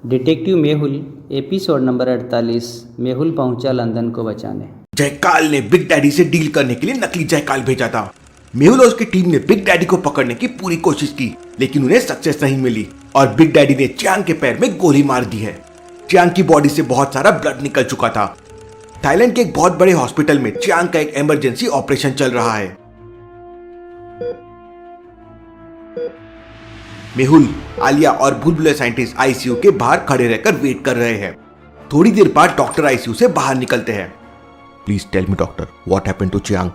Detective Mehul episode number 48। Mehul पहुंचा London को बचाने। जयकाल ने बिग डैडी से डील करने के लिए नकली जयकाल भेजा था। मेहुल और उसकी टीम ने बिग डैडी को पकड़ने की पूरी कोशिश की, लेकिन उन्हें सक्सेस नहीं मिली और बिग डैडी ने चियांग के पैर में गोली मार दी है। चियांग की बॉडी से बहुत सारा ब्लड निकल चुका था। थाईलैंड के एक बहुत बड़े हॉस्पिटल में चियांग का एक इमरजेंसी ऑपरेशन चल रहा है। मेहुल, आलिया और भूलभुलैया साइंटिस्ट आईसीयू के बाहर खड़े रहकर वेट कर रहे हैं। थोड़ी देर बाद डॉक्टर आईसीयू से बाहर निकलते हैं। Please tell me doctor, what happened to Chiang?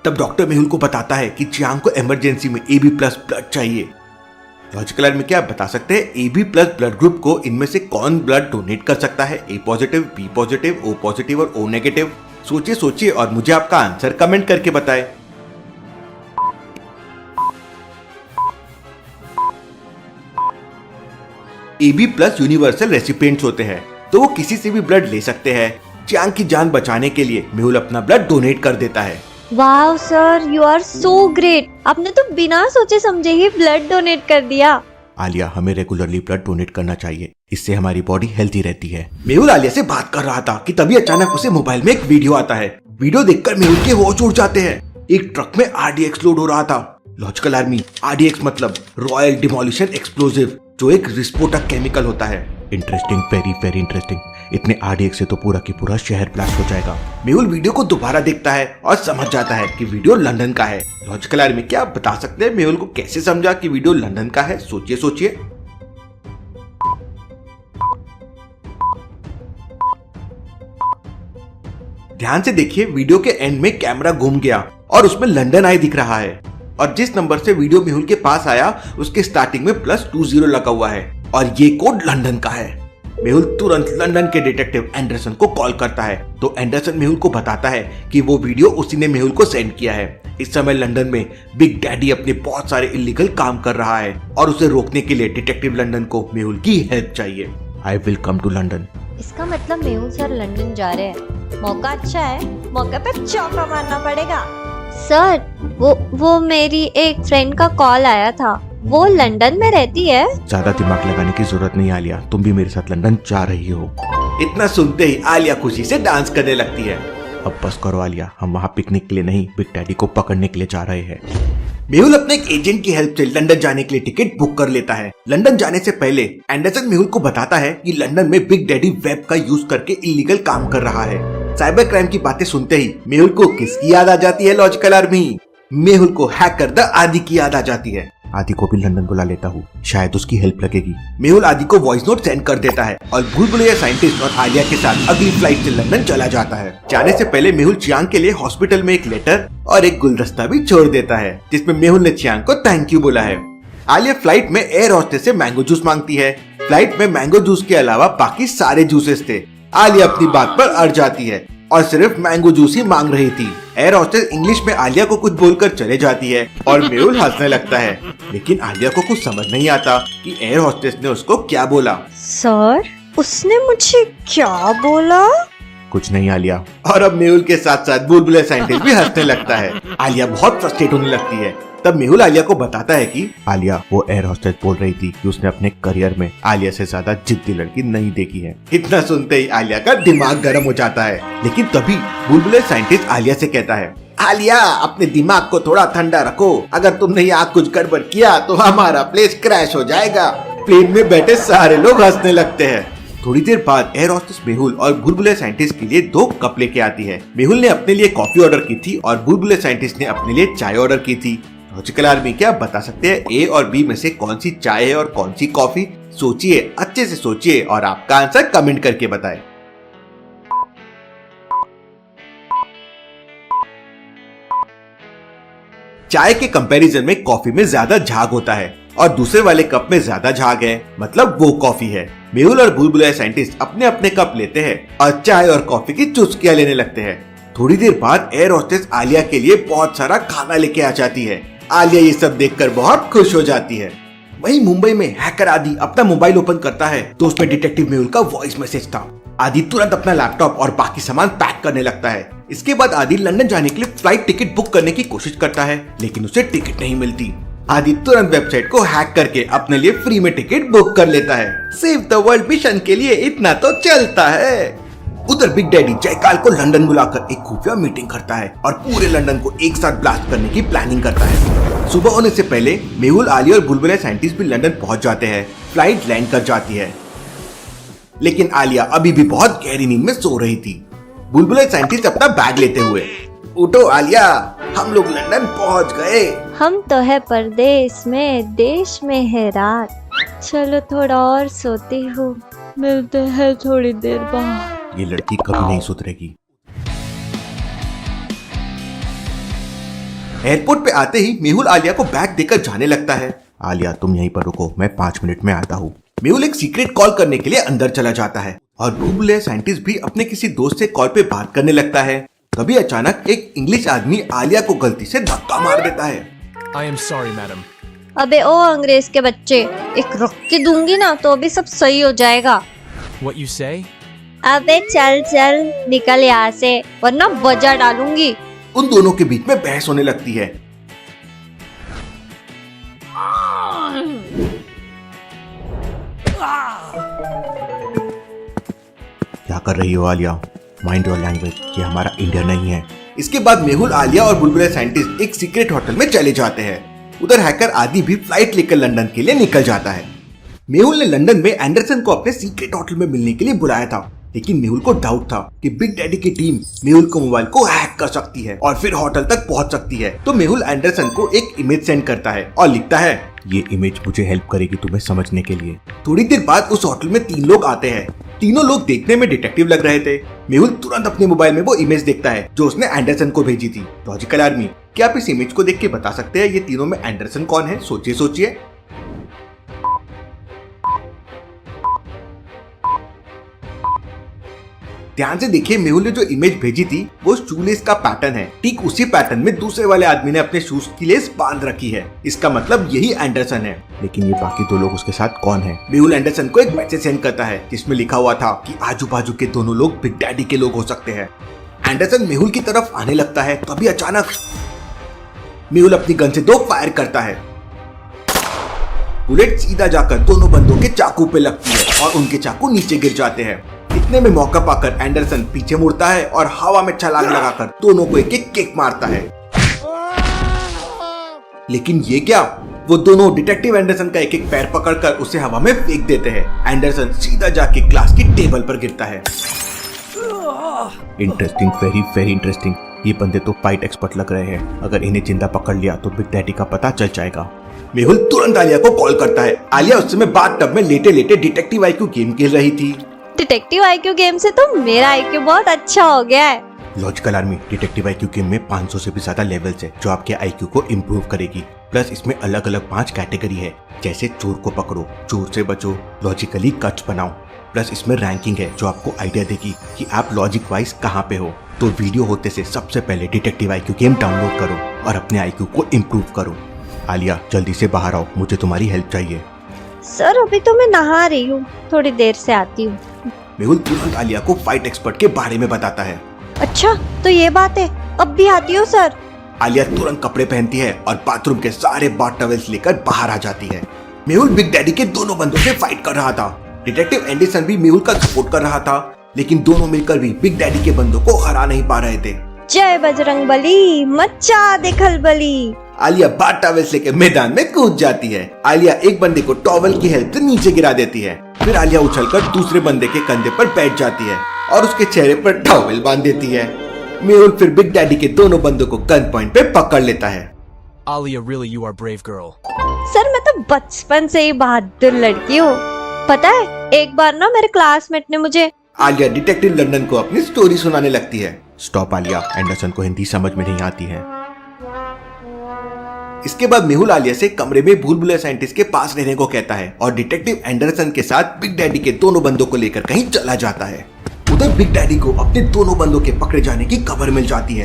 तब डॉक्टर मेहुल को बताता है कि चियांग को इमरजेंसी में AB+ ब्लड चाहिए। लॉजिकल आर्ट में क्या आप बता सकते हैं AB+ ब्लड ग्रुप को इनमें से कौन ब्लड डोनेट कर सकता है? A positive, B positive, O positive और O नेगेटिव। सोचिए और मुझे आपका आंसर कमेंट करके बताएं। AB+ यूनिवर्सल रेसिपिएंट्स होते हैं, तो वो किसी से भी ब्लड ले सकते हैं। चियांग की जान बचाने के लिए मेहुल अपना ब्लड डोनेट कर देता है। Wow sir, you are so great. आपने तो बिना सोचे समझे ही ब्लड डोनेट कर दिया। आलिया, हमें रेगुलरली ब्लड डोनेट करना चाहिए, इससे हमारी बॉडी हेल्थी रहती है। मेहुल आलिया से बात कर रहा था कि तभी अचानक उसे मोबाइल में एक वीडियो आता है। वीडियो देखकर मेहुल के होश उड़ जाते हैं। एक ट्रक में RDX लोड हो रहा था। लॉजिकल आर्मी, RDX मतलब रॉयल डिमोलिशन एक्सप्लोसिव, जो एक विस्फोटक केमिकल होता है। Interesting, very interesting. इतने RDX से तो पूरा की पूरा शहर ब्लास्ट हो जाएगा। मेहुल वीडियो को दोबारा देखता है और समझ जाता है कि वीडियो लंदन का है। लॉजिकल आर्मी, क्या आप बता सकते हैं मेहुल को कैसे समझा कि वीडियो लंदन का है? सोचिए। ध्यान से देखिए, वीडियो के एंड में कैमरा घूम गया और उसमें लंदन आई दिख रहा है, और जिस नंबर से वीडियो मेहुल के पास आया उसके स्टार्टिंग में +20 लगा हुआ है और ये कोड लंदन का है। मेहुल तुरंत लंदन के डिटेक्टिव एंडरसन को कॉल करता है, तो एंडरसन मेहुल को बताता है कि वो वीडियो उसी ने मेहुल को सेंड किया है। इस समय लंदन में बिग डैडी अपने बहुत सारे इलीगल काम कर रहा है और उसे रोकने के लिए डिटेक्टिव लंदन को मेहुल की हेल्प चाहिए। I will come to London. इसका मतलब मेहुल सर लंदन जा रहे हैं। मौका अच्छा है, मौके पे चौका मारना पड़ेगा। सर, वो मेरी एक फ्रेंड का कॉल आया था, वो लंदन में रहती है। ज्यादा दिमाग लगाने की जरूरत नहीं आलिया, तुम भी मेरे साथ लंदन जा रही हो। इतना सुनते ही आलिया खुशी से डांस करने लगती है। अब बस करो आलिया, हम वहाँ पिकनिक के लिए नहीं, बिग डैडी को पकड़ने के लिए जा रहे हैं। मेहुल अपने एक एजेंट की हेल्प से लंदन जाने के लिए टिकट बुक कर लेता है। लंदन जाने से पहले एंडरसन मेहुल को बताता है कि लंदन में बिग डैडी वेब का यूज करके इलीगल काम कर रहा है। साइबर क्राइम की बातें सुनते ही मेहुल को किसकी याद आ जाती है? लॉजिकल आर्मी, मेहुल को हैकर द आदि की याद आ जाती है। आदि को भी लंदन बुला लेता हूँ, शायद उसकी हेल्प लगेगी। मेहुल आदि को वॉइस नोट सेंड कर देता है और भूलभुलैया साइंटिस्ट और आलिया के साथ अगली फ्लाइट से लंदन चला जाता है। जाने से पहले मेहुल चियांग के लिए हॉस्पिटल में एक लेटर और एक गुलदस्ता भी छोड़ देता है, जिसमें मेहुल ने चियांग को थैंक यू बोला है। आलिया फ्लाइट में एयर होस्टेस से मैंगो जूस मांगती है। फ्लाइट में मैंगो जूस के अलावा बाकी सारे जूसेस थे। आलिया अपनी बात पर अड़ जाती है और सिर्फ मैंगो जूस ही मांग रही थी। एयर होस्टेस इंग्लिश में आलिया को कुछ बोलकर चले जाती है और मेहुल हंसने लगता है, लेकिन आलिया को कुछ समझ नहीं आता कि एयर होस्टेस ने उसको क्या बोला। सर, उसने मुझे क्या बोला? कुछ नहीं आलिया। और अब मेहुल के साथ साथ भूलभुलैया साइंटिस्ट भी हंसने लगता है। आलिया बहुत फ्रस्ट्रेट होने लगती है। तब मेहुल आलिया को बताता है कि आलिया, वो एयर होस्टेस बोल रही थी कि उसने अपने करियर में आलिया से ज्यादा जिद्दी लड़की नहीं देखी है। इतना सुनते ही आलिया का दिमाग गर्म हो जाता है, लेकिन तभी भूलभुलैया साइंटिस्ट आलिया से कहता है, आलिया, अपने दिमाग को थोड़ा ठंडा रखो। अगर तुमने यहाँ कुछ गड़बड़ किया तो हमारा प्लेन क्रैश हो जाएगा। प्लेन में बैठे सारे लोग हंसने लगते हैं। थोड़ी देर बाद एयर होस्टेस मेहुल और भूलभुलैया साइंटिस्ट के लिए 2 कप लेके आती है। मेहुल ने अपने लिए कॉफी ऑर्डर की थी और भूलभुलैया साइंटिस्ट ने अपने लिए चाय ऑर्डर की थी। लॉजिकल आर्मी, क्या आप बता सकते हैं A और B में से कौन सी चाय है और कौन सी कॉफी? सोचिए, अच्छे से सोचिए और आपका आंसर कमेंट करके बताएं। चाय के कंपैरिजन में कॉफी में ज्यादा झाग होता है और दूसरे वाले कप में ज्यादा झाग है, मतलब वो कॉफी है। मेहुल और भूलभुलैया साइंटिस्ट अपने अपने कप लेते हैं और चाय और कॉफी की चुस्कियां लेने लगते हैं। थोड़ी देर बाद एयर होस्टेस आलिया के लिए बहुत सारा खाना लेके आ जाती है। आलिया ये सब देखकर बहुत खुश हो जाती है। वहीं मुंबई में हैकर आदि अपना मोबाइल ओपन करता है तो उसमें डिटेक्टिव मेहुल का वॉइस मैसेज था। आदि तुरंत अपना लैपटॉप और बाकी सामान पैक करने लगता है। इसके बाद आदि लंदन जाने के लिए फ्लाइट टिकट बुक करने की कोशिश करता है, लेकिन उसे टिकट नहीं मिलती। आदि तुरंत वेबसाइट को हैक करके अपने लिए फ्री में टिकट बुक कर लेता है। सेव द वर्ल्ड मिशन के लिए इतना तो चलता है। उधर बिग डैडी जयकाल को लंदन बुलाकर एक खुफिया मीटिंग करता है और पूरे लंदन को एक साथ ब्लास्ट करने की प्लानिंग करता है। सुबह होने से पहले मेहुल, आलिया और बुलबुले साइंटिस्ट भी लंदन पहुंच जाते हैं। फ्लाइट लैंड कर जाती है, लेकिन आलिया अभी भी बहुत गहरी नींद में सो रही थी। बुलबुले साइंटिस्ट अपना बैग लेते हुए, उठो आलिया, हम लोग लंदन पहुंच गए। हम तो है परदेश में, देश में है रात। चलो थोड़ा और सोती हूँ, मिलते हैं थोड़ी देर बाद। ये लड़की कभी नहीं सुधरेगी। एयरपोर्ट पे आते ही मेहुल आलिया को बैग देकर जाने लगता है। आलिया तुम यहीं पर रुको, मैं 5 मिनट में आता हूँ। मेहुल एक सीक्रेट कॉल करने के लिए अंदर चला जाता है और बुलबुले साइंटिस्ट भी अपने किसी दोस्त से कॉल पे बात करने लगता है। तभी अचानक एक इंग्लिश आदमी आलिया को गलती से धक्का मार देता है। I am sorry, madam. अबे ओ अंग्रेज के बच्चे, एक रख के दूंगी ना तो अभी सब सही हो जाएगा। What you say? अबे चल चल निकल यहाँ से, वरना बजा डालूंगी। उन दोनों के बीच में बहस होने लगती है। क्या कर रही हो आलिया? माइंड योर लैंग्वेज, ये हमारा इंडिया नहीं है। इसके बाद मेहुल, आलिया और बुलबुले साइंटिस्ट एक सीक्रेट होटल में चले जाते हैं। उधर हैकर आदि भी फ्लाइट लेकर लंदन के लिए निकल जाता है। मेहुल ने लंदन में एंडरसन को अपने सीक्रेट होटल में मिलने के लिए बुलाया था, लेकिन मेहुल को डाउट था कि बिग डैडी की टीम मेहुल को मोबाइल को हैक कर सकती है और फिर होटल तक पहुंच सकती है। तो मेहुल एंडरसन को एक इमेज सेंड करता है और लिखता है, ये इमेज मुझे हेल्प करेगी तुम्हें समझने के लिए। थोड़ी देर बाद उस होटल में 3 लोग आते हैं। तीनों लोग देखने में डिटेक्टिव लग रहे थे। मेहुल तुरंत अपने मोबाइल में वो इमेज देखता है जो उसने एंडरसन को भेजी थी। लॉजिकल आर्मी, क्या आप इस इमेज को देख के बता सकते हैं ये तीनों में एंडरसन कौन है? सोचिए सोचिए। ध्यान से देखिए, मेहुल ने जो इमेज भेजी थी वो शूलेस का पैटर्न है। ठीक उसी पैटर्न में दूसरे वाले आदमी ने अपने शूज की लेस बांध रखी है। इसका मतलब यही एंडरसन है। लेकिन ये बाकी 2 लोग उसके साथ कौन है? मेहुल एंडरसन को एक मैसेज सेंड करता है जिसमें लिखा हुआ था कि आजू बाजू के दोनों लोग बिग डैडी के लोग हो सकते हैं। एंडरसन मेहुल की तरफ आने लगता है, तभी अचानक मेहुल अपनी गन से 2 फायर करता है। बुलेट सीधा जाकर दोनों बंदों के चाकू पे लगती है और उनके चाकू नीचे गिर जाते हैं। इतने में मौका पाकर एंडरसन पीछे मुड़ता है और हवा में छलांग लगाकर दोनों को एक एक किक मारता है। लेकिन ये क्या, वो दोनों डिटेक्टिव एंडरसन का एक एक पैर पकड़कर उसे हवा में फेंक देते हैं। एंडरसन सीधा जाके क्लास की टेबल पर गिरता है। Interesting, very very interesting. ये बंदे तो फाइट एक्सपर्ट लग रहे हैं। अगर इन्हें जिंदा पकड़ लिया तो बिग डैडी का पता चल जाएगा। मेहुल तुरंत आलिया को कॉल करता है। आलिया उस समय बाथटब में लेटे लेटे डिटेक्टिव आईक्यू गेम खेल रही थी। डिटेक्टिव आईक्यू गेम से तो मेरा आईक्यू बहुत अच्छा हो गया है। Logical army, detective IQ game में 500 से भी ज्यादा लेवल्स है जो आपके आईक्यू को इम्प्रूव करेगी। प्लस इसमें अलग अलग 5 कैटेगरी है, जैसे चोर को पकड़ो, चोर से बचो, लॉजिकली कच बनाओ। प्लस इसमें रैंकिंग है जो आपको आइडिया देगी कि आप लॉजिक वाइज कहाँ पे हो। तो वीडियो होते से सबसे पहले डिटेक्टिव आईक्यू गेम डाउनलोड करो और अपने आईक्यू को इम्प्रूव करो। आलिया जल्दी से बाहर आओ, मुझे तुम्हारी हेल्प चाहिए। सर अभी तो मैं नहा रही हूँ, थोड़ी देर से आती हूँ। मेहुल तुरंत आलिया को फाइट एक्सपर्ट के बारे में बताता है। अच्छा तो ये बात है, अब भी आती हूँ सर। आलिया तुरंत कपड़े पहनती है और बाथरूम के सारे बाथ टॉवेल्स लेकर बाहर आ जाती है। मेहुल बिग डैडी के दोनों बंदों से फाइट कर रहा था। डिटेक्टिव एंडरसन भी मेहुल का सपोर्ट कर रहा था, लेकिन दोनों मिलकर भी बिग डैडी के बंदों को हरा नहीं पा रहे थे। जय बजरंगबली, मचा दे खलबली। आलिया बाथ टॉवेल्स लेकर मैदान में कूद जाती है। आलिया एक बंदे को टॉवेल की हेल्प से नीचे गिरा देती है। फिर आलिया उछलकर दूसरे बंदे के कंधे पर बैठ जाती है और उसके चेहरे पर टॉवेल बांध देती है। मेहुल फिर बिग डैडी के दोनों बंदों को गन पॉइंट पे पकड़ लेता है। Alia, really, you are brave girl. Sir मैं तो बचपन से ही बहादुर लड़की हूँ। पता है एक बार ना मेरे क्लासमेट ने मुझे। आलिया डिटेक्टिव लंदन को अपनी स्टोरी सुनाने लगती है। स्टॉप आलिया, एंडरसन को हिंदी समझ में नहीं आती है। इसके बाद मेहुल आलिया से कमरे में बुलबुले साइंटिस्ट के पास रहने को कहता है और डिटेक्टिव एंडरसन के साथ बिग डैडी के दोनों बंदों को लेकर कहीं चला जाता है। उधर बिग डैडी को अपने दोनों बंदों के पकड़े जाने की खबर मिल जाती है,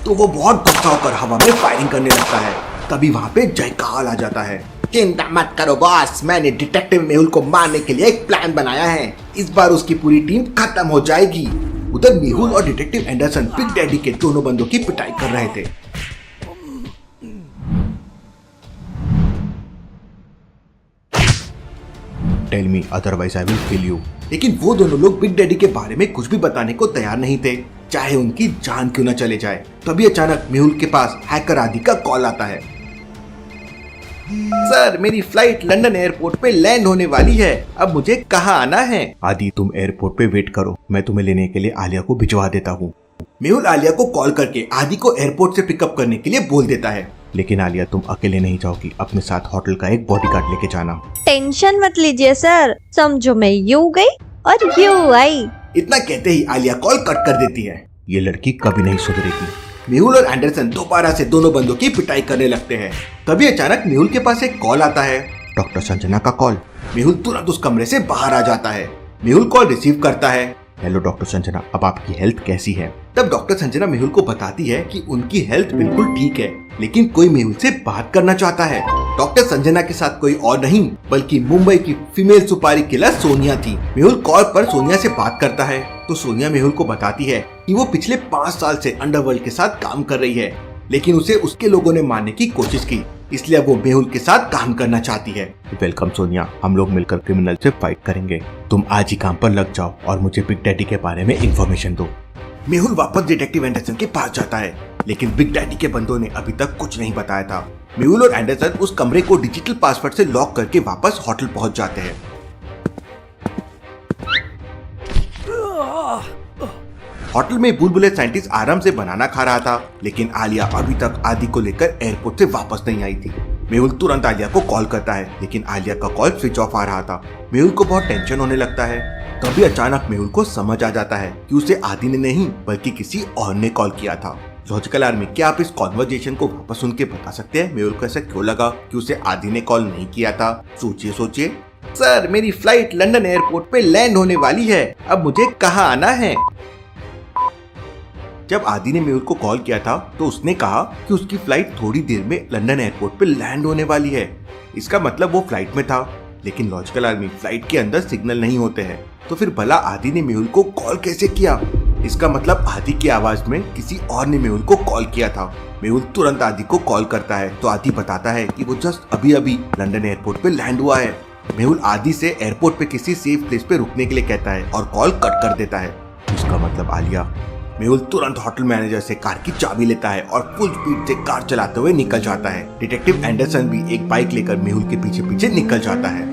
तो वो बहुत गुस्सा होकर हवा में फायरिंग करने लगता है। तभी वहाँ पे जयकाल आ जाता है। चिंता मत करो बॉस, मैंने डिटेक्टिव मेहुल को मारने के लिए एक प्लान बनाया है। इस बार उसकी पूरी टीम खत्म हो जाएगी। उधर मेहुल और डिटेक्टिव एंडरसन बिग डैडी के दोनों बंदों की पिटाई कर रहे थे। Tell me otherwise I will kill you. लेकिन वो दोनों लोग बिग डैडी के बारे में कुछ भी बताने को तैयार नहीं थे, चाहे उनकी जान क्यों न चले जाए। तभी अचानक मेहुल के पास हैकर आदि का कॉल आता है। सर, मेरी फ्लाइट लंदन एयरपोर्ट पे लैंड होने वाली है, अब मुझे कहाँ आना है? आदि, तुम एयरपोर्ट पे वेट करो, मैं तुम्हें लेने के लिए आलिया को भिजवा देता हूँ। मेहुल आलिया को कॉल करके आदि को एयरपोर्ट से पिकअप करने के लिए बोल देता है। लेकिन आलिया, तुम अकेले नहीं जाओगी, अपने साथ होटल का एक बॉडीगार्ड लेके जाना। टेंशन मत लीजिए सर, समझो मैं यूं गई और यूं आई। इतना कहते ही आलिया कॉल कट कर देती है। ये लड़की कभी नहीं सुधरेगी। मेहुल और एंडरसन दोबारा से दोनों बंदों की पिटाई करने लगते हैं। तभी अचानक मेहुल के पास एक कॉल आता है, डॉक्टर संजना का कॉल। मेहुल तुरंत उस कमरे से बाहर आ जाता है। मेहुल कॉल रिसीव करता है। हेलो डॉक्टर संजना, अब आपकी हेल्थ कैसी है? तब डॉक्टर संजना मेहुल को बताती है कि उनकी हेल्थ बिल्कुल ठीक है, लेकिन कोई मेहुल से बात करना चाहता है। डॉक्टर संजना के साथ कोई और नहीं बल्कि मुंबई की फीमेल सुपारी किलर सोनिया थी। मेहुल कॉल पर सोनिया से बात करता है तो सोनिया मेहुल को बताती है कि वो पिछले 5 साल से अंडरवर्ल्ड के साथ काम कर रही है, लेकिन उसे उसके लोगों ने मारने की कोशिश की, इसलिए वो मेहुल के साथ काम करना चाहती है। वेलकम सोनिया, हम लोग मिलकर क्रिमिनल से फाइट करेंगे। तुम आज ही काम पर लग जाओ और मुझे बिग डैडी के बारे में इंफॉर्मेशन दो। मेहुल वापस डिटेक्टिव एंडरसन के पास जाता है, लेकिन बिग डैडी के बंदों ने अभी तक कुछ नहीं बताया था। मेहुल और एंडरसन उस कमरे को डिजिटल पासवर्ड से लॉक करके वापस होटल पहुंच जाते हैं। होटल में बुलबुले साइंटिस्ट आराम से बनाना खा रहा था, लेकिन आलिया अभी तक आदि को लेकर एयरपोर्ट से वापस नहीं आई थी। मेहुल तुरंत आलिया को कॉल करता है, लेकिन आलिया का कॉल स्विच ऑफ आ रहा था। मेहुल को बहुत टेंशन होने लगता है। तभी अचानक मेहुल को समझ आ जाता है कि उसे आदि ने नहीं बल्कि किसी और ने कॉल किया था। लॉजिकल आर्मी, क्या आप इस कॉन्वर्जेशन को वापस सुन के बता सकते हैं मेहुल को ऐसा क्यों लगा कि उसे आदि ने कॉल नहीं किया था? सोचिए। सर, मेरी फ्लाइट लंदन एयरपोर्ट पे लैंड होने वाली है, अब मुझे कहाँ आना है? जब आदि ने मेहुल को कॉल किया था तो उसने कहा कि उसकी फ्लाइट थोड़ी देर में लंदन एयरपोर्ट पे लैंड होने वाली है। इसका मतलब वो फ्लाइट में था, लेकिन लॉजिकल आर्मी, फ्लाइट के अंदर सिग्नल नहीं होते हैं, तो फिर भला आदि ने मेहुल को कॉल कैसे किया? इसका मतलब आदि की आवाज में किसी और ने मेहुल को कॉल किया था। मेहुल तुरंत आदि को कॉल करता है तो आदि बताता है कि वो जस्ट अभी लंदन एयरपोर्ट पे लैंड हुआ है। मेहुल आदि से एयरपोर्ट पे किसी सेफ प्लेस पे रुकने के लिए कहता है और कॉल कट कर देता है। इसका मतलब आलिया। मेहुल तुरंत होटल मैनेजर से कार की चाबी लेता है और फुल स्पीड से कार चलाते हुए निकल जाता है। डिटेक्टिव एंडरसन भी एक बाइक लेकर मेहुल के पीछे निकल जाता है।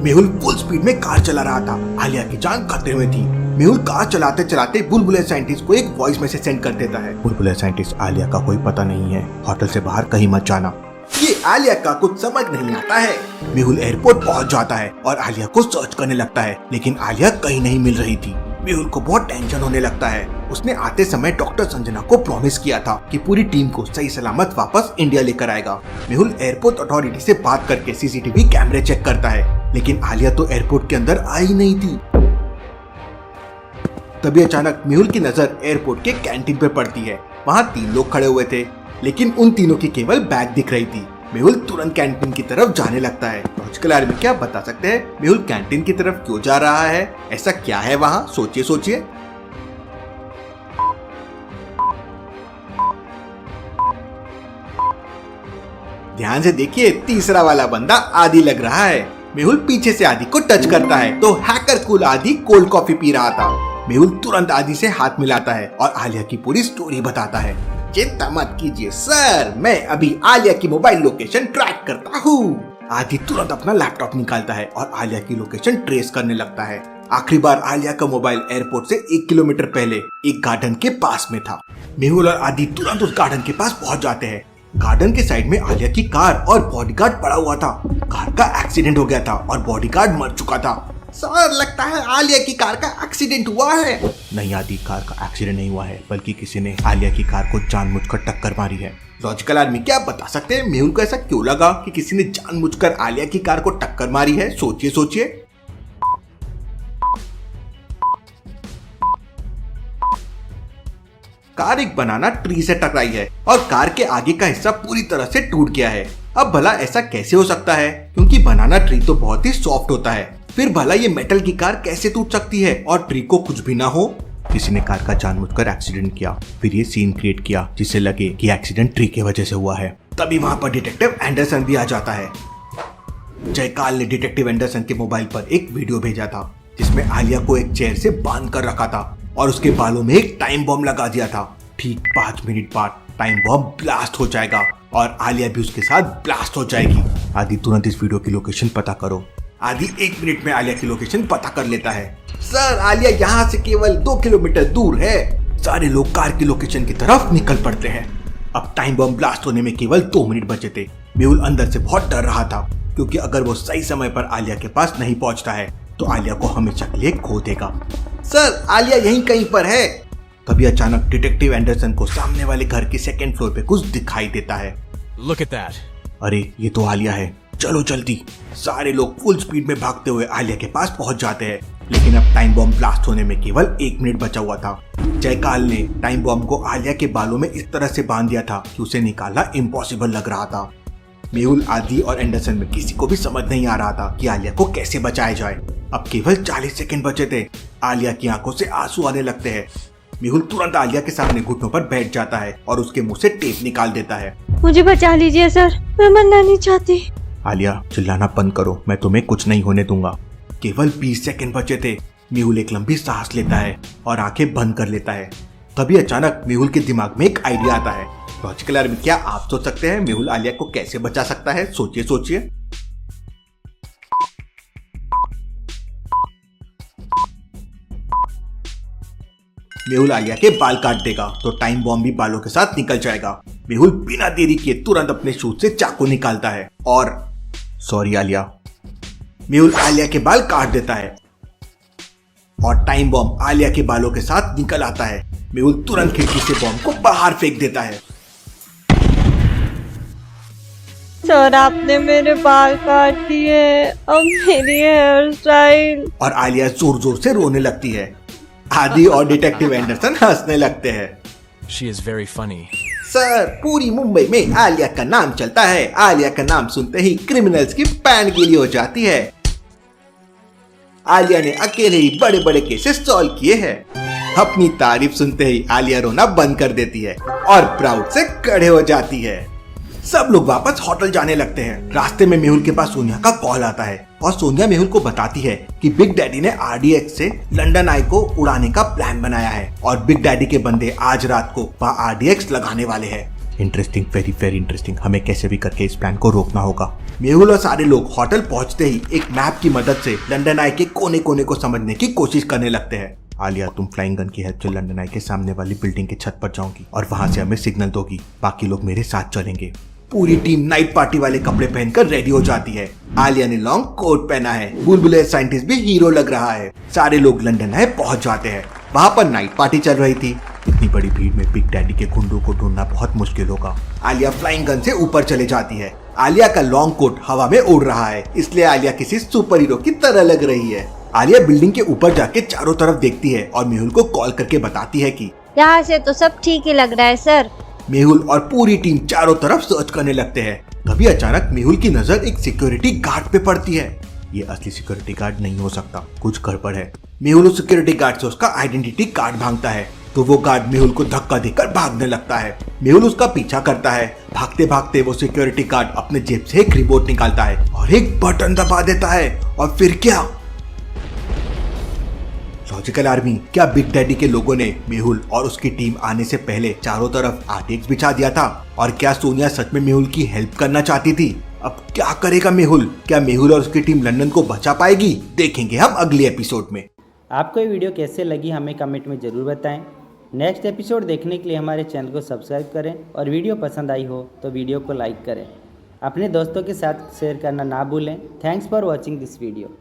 मेहुल फुल स्पीड में कार चला रहा था, आलिया की जान खतरे में थी। मेहुल कार चलाते चलाते बुलबुले साइंटिस्ट को एक वॉइस मैसेज सेंड कर देता है। बुलबुले साइंटिस्ट, आलिया का कोई पता नहीं है, होटल से बाहर कहीं मत जाना। ये आलिया का कुछ समझ नहीं आता है। मेहुल एयरपोर्ट पहुंच जाता है और आलिया को सर्च करने लगता है, लेकिन आलिया कहीं नहीं मिल रही थी। मेहुल को बहुत टेंशन होने लगता है। उसने आते समय डॉक्टर संजना को प्रॉमिस किया था कि पूरी टीम को सही सलामत वापस इंडिया लेकर आएगा। मेहुल एयरपोर्ट अथॉरिटी से बात करके सीसीटीवी कैमरे चेक करता है, लेकिन आलिया तो एयरपोर्ट के अंदर आई नहीं थी। तभी अचानक मेहुल की नजर एयरपोर्ट के कैंटीन पर पड़ती है। वहाँ 3 लोग खड़े हुए थे, लेकिन उन तीनों की केवल बैग दिख रही थी। मेहुल तुरंत कैंटीन की तरफ जाने लगता है। लॉजिकल आर्मी, क्या बता सकते हैं मेहुल कैंटीन की तरफ क्यों जा रहा है? ऐसा क्या है वहाँ? सोचिए। ध्यान से देखिए, तीसरा वाला बंदा आदि लग रहा है। मेहुल पीछे से आदि को टच करता है तो हैकर कूल आदि कोल्ड कॉफी पी रहा था। मेहुल तुरंत आदि से हाथ मिलाता है और आलिया की पूरी स्टोरी बताता है। चिंता मत कीजिए सर, मैं अभी आलिया की मोबाइल लोकेशन ट्रैक करता हूँ। आदि तुरंत अपना लैपटॉप निकालता है और आलिया की लोकेशन ट्रेस करने लगता है। आखिरी बार आलिया का मोबाइल एयरपोर्ट से 1 किलोमीटर पहले एक गार्डन के पास में था। मेहुल और आदि तुरंत उस गार्डन के पास पहुंच जाते हैं। गार्डन के साइड में आलिया की कार और बॉडीगार्ड पड़ा हुआ था। कार का एक्सीडेंट हो गया था और बॉडीगार्ड मर चुका था। सर, लगता है आलिया की कार का एक्सीडेंट हुआ है। नहीं आदि, कार का एक्सीडेंट नहीं हुआ है, बल्कि किसी ने आलिया की कार को जानबूझकर टक्कर मारी है। लॉजिकल आर्मी, क्या आप बता सकते हैं मेहुल को ऐसा क्यों लगा कि किसी ने जानबूझकर आलिया की कार को टक्कर मारी है? सोचिए। कार एक बनाना ट्री से टकराई है और कार के आगे का हिस्सा पूरी तरह से टूट गया है। अब भला ऐसा कैसे हो सकता है? क्योंकि बनाना ट्री तो बहुत ही सॉफ्ट होता है। फिर भला ये मेटल की कार कैसे टूट सकती है और ट्री को कुछ भी ना हो? किसी ने कार का जानबूझकर एक्सीडेंट किया, फिर ये सीन क्रिएट किया जिससे लगे कि एक्सीडेंट ट्री की वजह से हुआ है। तभी वहाँ पर डिटेक्टिव एंडरसन भी आ जाता है। जयकाल ने डिटेक्टिव एंडरसन के मोबाइल पर एक वीडियो भेजा था जिसमें आलिया को एक चेयर से बांध कर रखा था और उसके बालों में एक टाइम बॉम्ब लगा दिया था। ठीक 5 मिनट बाद टाइम बॉम्ब ब्लास्ट हो जाएगा और आलिया भी उसके साथ ब्लास्ट हो जाएगी। आदि तुरंत इस वीडियो की लोकेशन पता करो। आदि 1 मिनट में आलिया की लोकेशन पता कर लेता है। सर, आलिया यहाँ से केवल 2 किलोमीटर दूर है। सारे लोग कार की लोकेशन की तरफ निकल पड़ते हैं। अब टाइम बम ब्लास्ट होने में केवल 2 मिनट बचे थे। मेहुल अंदर से बहुत डर रहा था क्योंकि अगर वो सही समय पर आलिया के पास नहीं पहुंचता है तो आलिया को हमेशा के लिए खो देगा। सर, आलिया यहीं कहीं पर है। तभी अचानक डिटेक्टिव एंडरसन को सामने वाले घर के 2nd फ्लोर पे कुछ दिखाई देता है। Look at that. अरे, ये तो आलिया है, चलो जल्दी। सारे लोग फुल स्पीड में भागते हुए आलिया के पास पहुंच जाते हैं, लेकिन अब टाइम बॉम्ब ब्लास्ट होने में केवल 1 मिनट बचा हुआ था। जयकाल ने टाइम बॉम्ब को आलिया के बालों में इस तरह से बांध दिया था कि उसे निकालना इम्पॉसिबल लग रहा था। मेहुल, आदि और एंडरसन में किसी को भी समझ नहीं आ रहा था कि आलिया को कैसे बचाया जाए। अब केवल 40 सेकंड बचे थे। आलिया की आंखों से आंसू आने लगते हैं। मेहुल तुरंत आलिया के सामने घुटनों पर बैठ जाता है और उसके मुंह से टेप निकाल देता है। मुझे बचा लीजिए सर, मैं मरना नहीं चाहती। आलिया, चिल्लाना बंद करो, मैं तुम्हें कुछ नहीं होने दूंगा। केवल 20 सेकंड बचे थे। मेहुल एक लंबी सांस लेता है और आंखें बंद कर लेता है। तभी अचानक मेहुल के दिमाग में एक आइडिया आता है। लॉजिकल आर्मी, क्या आप सोच सकते हैं मेहुल आलिया को कैसे बचा सकता है? सोचिए सोचिए। मेहुल आलिया के बाल काट देगा तो टाइम बॉम्ब भी बालों के साथ निकल जाएगा। मेहुल बिना देरी किए तुरंत अपने शूज से चाकू निकालता है और सॉरी आलिया, मेहुल आलिया के बाल काट देता है और टाइम बॉम्ब आलिया के बालों के साथ निकल आता है। मेहुल तुरंत खिड़की से बॉम्ब को बाहर फेंक देता है। सर, आपने मेरे बाल काट दिए, अब मेरी हेयर स्टाइल। और आलिया जोर जोर से रोने लगती है। आदि और डिटेक्टिव एंडरसन हंसने लगते हैं। She is very funny. Sir, पूरी मुंबई में आलिया का नाम चलता है। आलिया का नाम सुनते ही क्रिमिनल्स की पैन गीली हो जाती है। आलिया ने अकेले ही बड़े बड़े केसेस सॉल्व किए हैं। अपनी तारीफ सुनते ही आलिया रोना बंद कर देती है और प्राउड से खड़े हो जाती है। सब लोग वापस होटल जाने लगते हैं। रास्ते में मेहुल के पास सोनिया का कॉल आता है और सोनिया मेहुल को बताती है कि बिग डैडी ने RDX से लंदन आई को उड़ाने का प्लान बनाया है और बिग डैडी के बंदे आज रात को वहाँ RDX लगाने वाले हैं। Interesting, very very interesting. हमें कैसे भी करके इस प्लान को रोकना होगा। मेहुल और सारे लोग होटल पहुंचते ही एक मैप की मदद से लंदन आई के कोने कोने को समझने की कोशिश करने लगते हैं। आलिया, तुम फ्लाइंग गन की हेल्प से लंदन आई के सामने वाली बिल्डिंग के छत पर जाओगी और वहां से हमें सिग्नल दोगी। बाकी लोग मेरे साथ चलेंगे। पूरी टीम नाइट पार्टी वाले कपड़े पहनकर रेडी हो जाती है। आलिया ने लॉन्ग कोट पहना है। बुलबुले साइंटिस्ट भी हीरो लग रहा है। सारे लोग लंदन आई पहुंच जाते हैं। वहां पर नाइट पार्टी चल रही थी। इतनी बड़ी भीड़ में बिग डैडी के गुंडों को ढूंढना बहुत मुश्किल होगा। आलिया फ्लाइंग गन से ऊपर चले जाती है। आलिया का लॉन्ग कोट हवा में उड़ रहा है, इसलिए आलिया किसी सुपर हीरो की तरह लग रही है। आलिया बिल्डिंग के ऊपर जाके चारों तरफ देखती है और मेहुल को कॉल करके बताती है कि यहाँ से तो सब ठीक ही लग रहा है सर। मेहुल और पूरी टीम चारों तरफ सर्च करने लगते हैं। तभी अचानक मेहुल की नजर एक सिक्योरिटी गार्ड पे पड़ती है। ये असली सिक्योरिटी गार्ड नहीं हो सकता, कुछ गड़बड़ है। मेहुल उस सिक्योरिटी गार्ड से उसका आइडेंटिटी कार्ड मांगता है तो वो गार्ड मेहुल को धक्का देकर भागने लगता है। मेहुल उसका पीछा करता है। भागते भागते वो सिक्योरिटी गार्ड अपने जेब से एक रिमोट निकालता है और एक बटन दबा देता है और फिर क्या? लॉजिकल आर्मी, क्या बिग डैडी के लोगों ने मेहुल और उसकी टीम आने से पहले चारों तरफ RDX बिछा दिया था? और क्या सोनिया सच में मेहुल की हेल्प करना चाहती थी? अब क्या करेगा मेहुल? क्या मेहुल और उसकी टीम लंदन को बचा पाएगी? देखेंगे हम अगले एपिसोड में। आपको ये वीडियो कैसे लगी हमें कमेंट में ज़रूर बताएं। नेक्स्ट एपिसोड देखने के लिए हमारे चैनल को सब्सक्राइब करें और वीडियो पसंद आई हो तो वीडियो को लाइक करें। अपने दोस्तों के साथ शेयर करना ना भूलें। Thanks for watching this video.